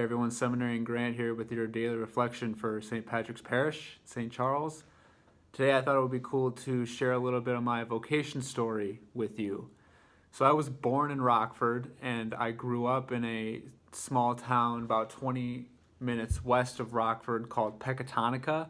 Everyone, Seminary and Grant here with your daily reflection for St. Patrick's Parish, St. Charles. Today I thought it would be cool to share a little bit of my vocation story with you. So I was born in Rockford and I grew up in a small town about 20 minutes west of Rockford called Pecatonica.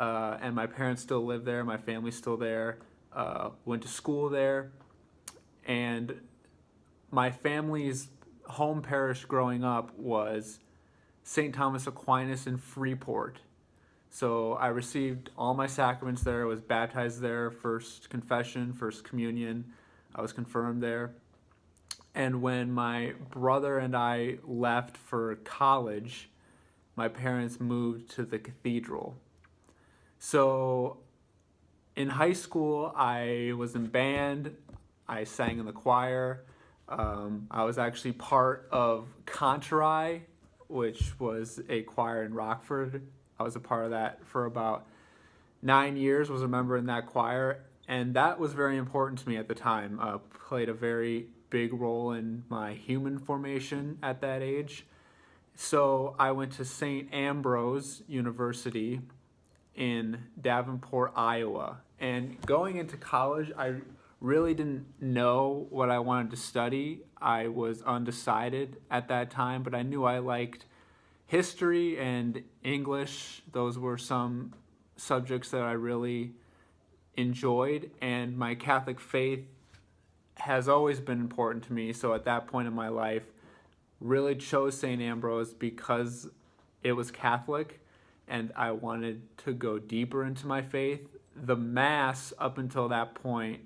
And my parents still live there, my family's still there, went to school there, and my family's home parish growing up was St. Thomas Aquinas in Freeport. So I received all my sacraments there, I was baptized there, first confession, first communion, I was confirmed there. And when my brother and I left for college, my parents moved to the cathedral. So in high school, I was in band, I sang in the choir. I was actually part of Contrai, which was a choir in Rockford. I was a part of that for about 9 years, was a member in that choir, and that was very important to me at the time. Played a very big role in my human formation at that age. So I went to St. Ambrose University in Davenport, Iowa. And going into college, I really didn't know what I wanted to study. I was undecided at that time, but I knew I liked history and English. Those were some subjects that I really enjoyed, and my Catholic faith has always been important to me. So at that point in my life, really chose St. Ambrose because it was Catholic and I wanted to go deeper into my faith. The Mass up until that point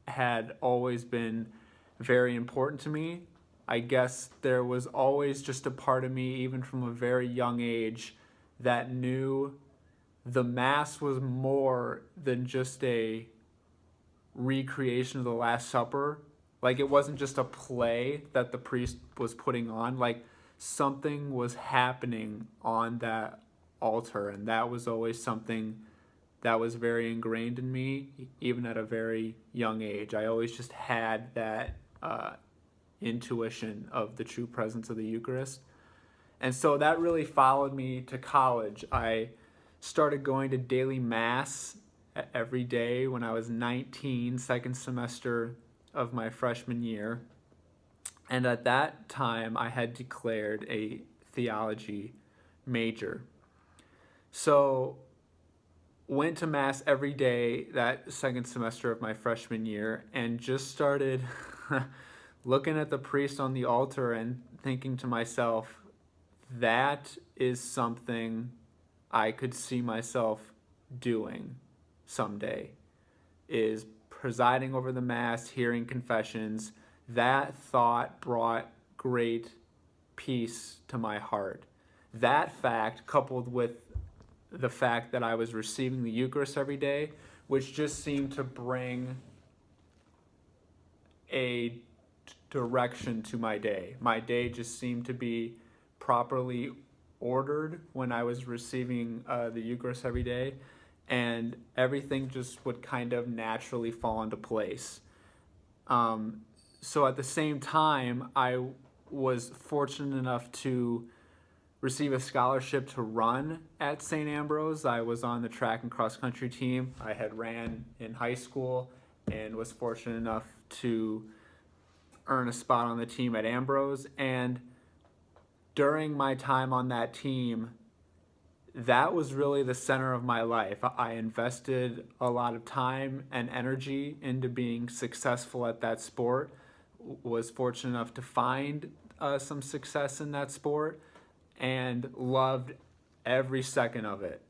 had always been very important to me. I guess there was always just a part of me, even from a very young age, that knew the Mass was more than just a recreation of the Last Supper. Like, it wasn't just a play that the priest was putting on. Like, something was happening on that altar, and that was always something that was very ingrained in me, even at a very young age. I always just had that intuition of the true presence of the Eucharist. And so that really followed me to college. I started going to daily Mass every day when I was 19, second semester of my freshman year. And at that time, I had declared a theology major. So went to Mass every day that second semester of my freshman year and just started looking at the priest on the altar and thinking to myself, that is something I could see myself doing someday, is presiding over the Mass, hearing confessions. That thought brought great peace to my heart. That fact, coupled with the fact that I was receiving the Eucharist every day, which just seemed to bring a direction to my day. My day just seemed to be properly ordered when I was receiving the Eucharist every day, and everything just would kind of naturally fall into place. So at the same time, I was fortunate enough to receive a scholarship to run at St. Ambrose. I was on the track and cross country team. I had ran in high school and was fortunate enough to earn a spot on the team at Ambrose. And during my time on that team, that was really the center of my life. I invested a lot of time and energy into being successful at that sport, was fortunate enough to find some success in that sport, and loved every second of it.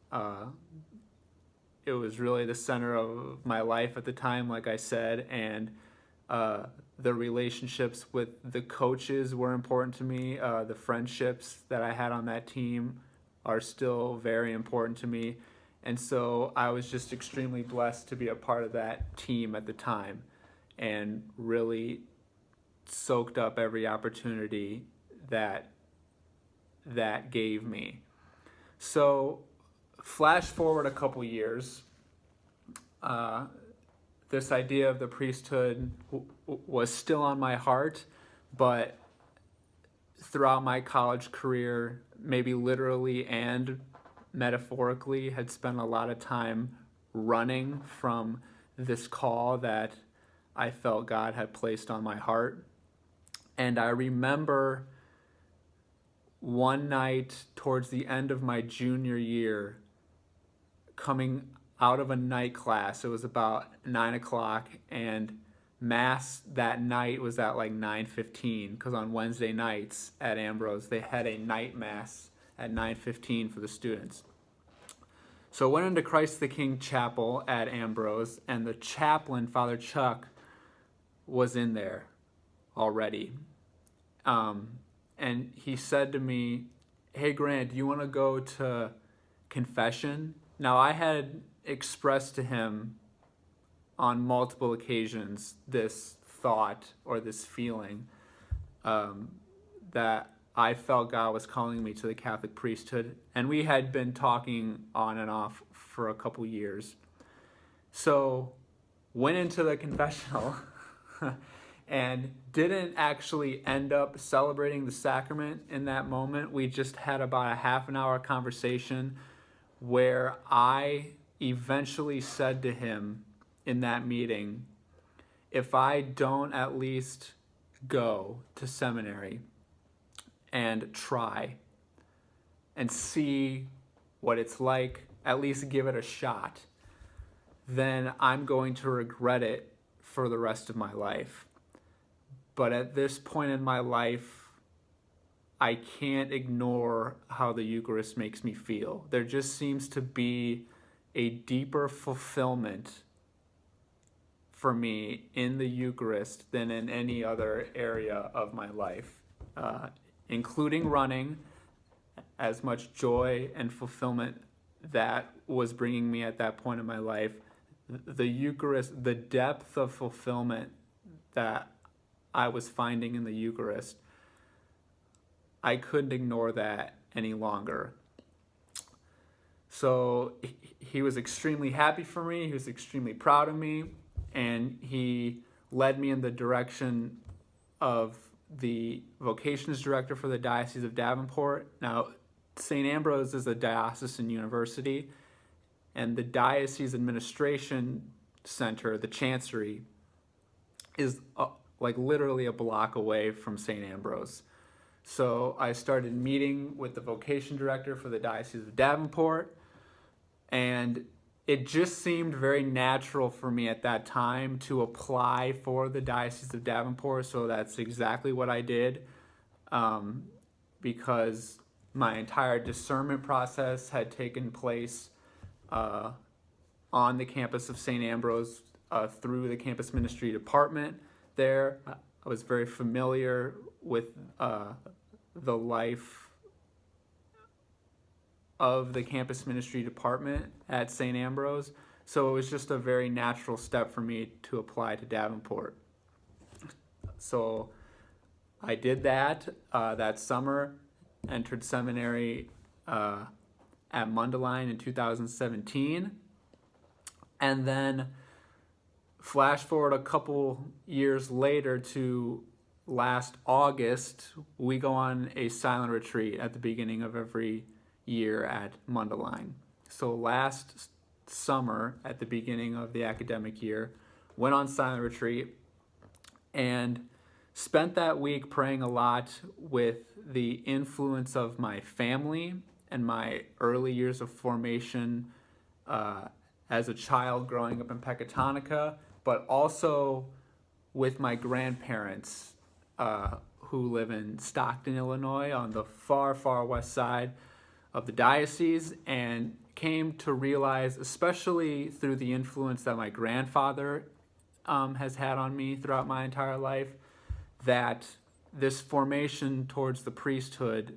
It was really the center of my life at the time, like I said, and the relationships with the coaches were important to me. The friendships that I had on that team are still very important to me. And so I was just extremely blessed to be a part of that team at the time and really soaked up every opportunity that gave me. So flash forward a couple years, this idea of the priesthood was still on my heart, but throughout my college career, maybe literally and metaphorically, had spent a lot of time running from this call that I felt God had placed on my heart. And I remember one night towards the end of my junior year, coming out of a night class. It was about 9 o'clock, and mass that night was at like 9:15, because on Wednesday nights at Ambrose they had a night mass at 9:15 for the students. So I went into Christ the King Chapel at Ambrose, and the chaplain, Father Chuck, was in there already. And he said to me, "Hey Grant, do you want to go to confession?" Now, I had expressed to him on multiple occasions this thought or this feeling that I felt God was calling me to the Catholic priesthood, and we had been talking on and off for a couple years. So went into the confessional and didn't actually end up celebrating the sacrament in that moment. We just had about a half an hour conversation where I eventually said to him in that meeting, if I don't at least go to seminary and try and see what it's like, at least give it a shot, then I'm going to regret it for the rest of my life. But at this point in my life, I can't ignore how the Eucharist makes me feel. There just seems to be a deeper fulfillment for me in the Eucharist than in any other area of my life, including running. As much joy and fulfillment that was bringing me at that point in my life, the Eucharist, the depth of fulfillment that I was finding in the Eucharist, I couldn't ignore that any longer. So he was extremely happy for me. He was extremely proud of me. And he led me in the direction of the vocations director for the Diocese of Davenport. Now, St. Ambrose is a diocesan university, and the Diocese Administration Center, the Chancery, is like literally a block away from St. Ambrose. So I started meeting with the vocation director for the Diocese of Davenport, and it just seemed very natural for me at that time to apply for the Diocese of Davenport. So that's exactly what I did, because my entire discernment process had taken place on the campus of St. Ambrose through the campus ministry department there. I was very familiar with the life of the campus ministry department at St. Ambrose, so it was just a very natural step for me to apply to Davenport. So I did that that summer, entered seminary at Mundelein in 2017, and then flash forward a couple years later to last August, we go on a silent retreat at the beginning of every year at Mundelein. So last summer, at the beginning of the academic year, went on silent retreat and spent that week praying a lot with the influence of my family and my early years of formation as a child growing up in Pecatonica, but also with my grandparents who live in Stockton, Illinois, on the far, far west side of the diocese, and came to realize, especially through the influence that my grandfather has had on me throughout my entire life, that this formation towards the priesthood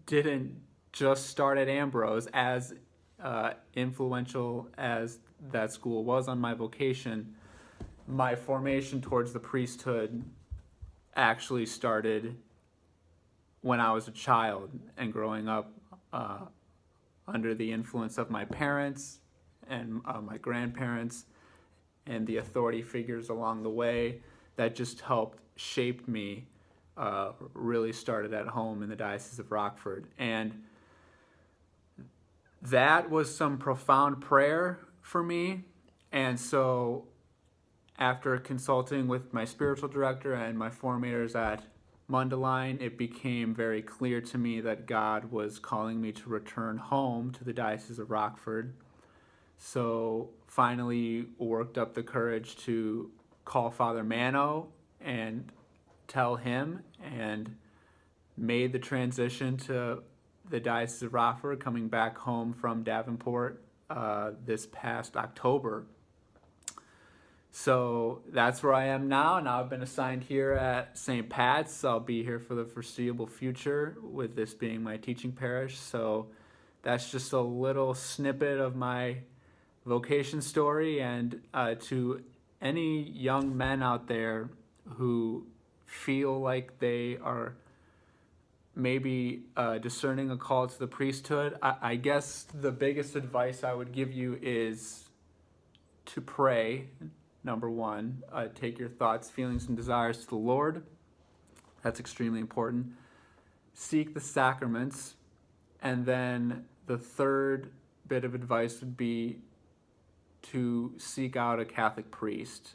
didn't just start at Ambrose. As influential as that school was on my vocation, my formation towards the priesthood actually started when I was a child and growing up under the influence of my parents and my grandparents and the authority figures along the way that just helped shape me really started at home in the Diocese of Rockford. And that was some profound prayer for me. And so after consulting with my spiritual director and my formators at Mundelein, it became very clear to me that God was calling me to return home to the Diocese of Rockford. So finally worked up the courage to call Father Mano and tell him, and made the transition to the Diocese of Rockford, coming back home from Davenport this past October. So that's where I am now. Now I've been assigned here at St. Pat's. I'll be here for the foreseeable future, with this being my teaching parish. So that's just a little snippet of my vocation story. And to any young men out there who feel like they are maybe discerning a call to the priesthood, I guess the biggest advice I would give you is to pray. Number one, take your thoughts, feelings, and desires to the Lord. That's extremely important. Seek the sacraments. And then the third bit of advice would be to seek out a Catholic priest,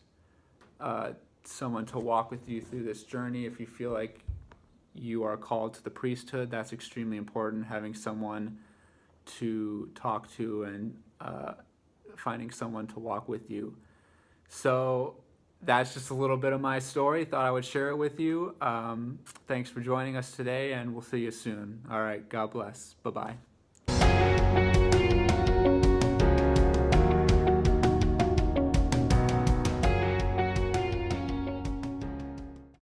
someone to walk with you through this journey. If you feel like you are called to the priesthood, that's extremely important, having someone to talk to and finding someone to walk with you. So that's just a little bit of my story. Thought I would share it with you. Thanks for joining us today, and we'll see you soon. All right, God bless. Bye-bye.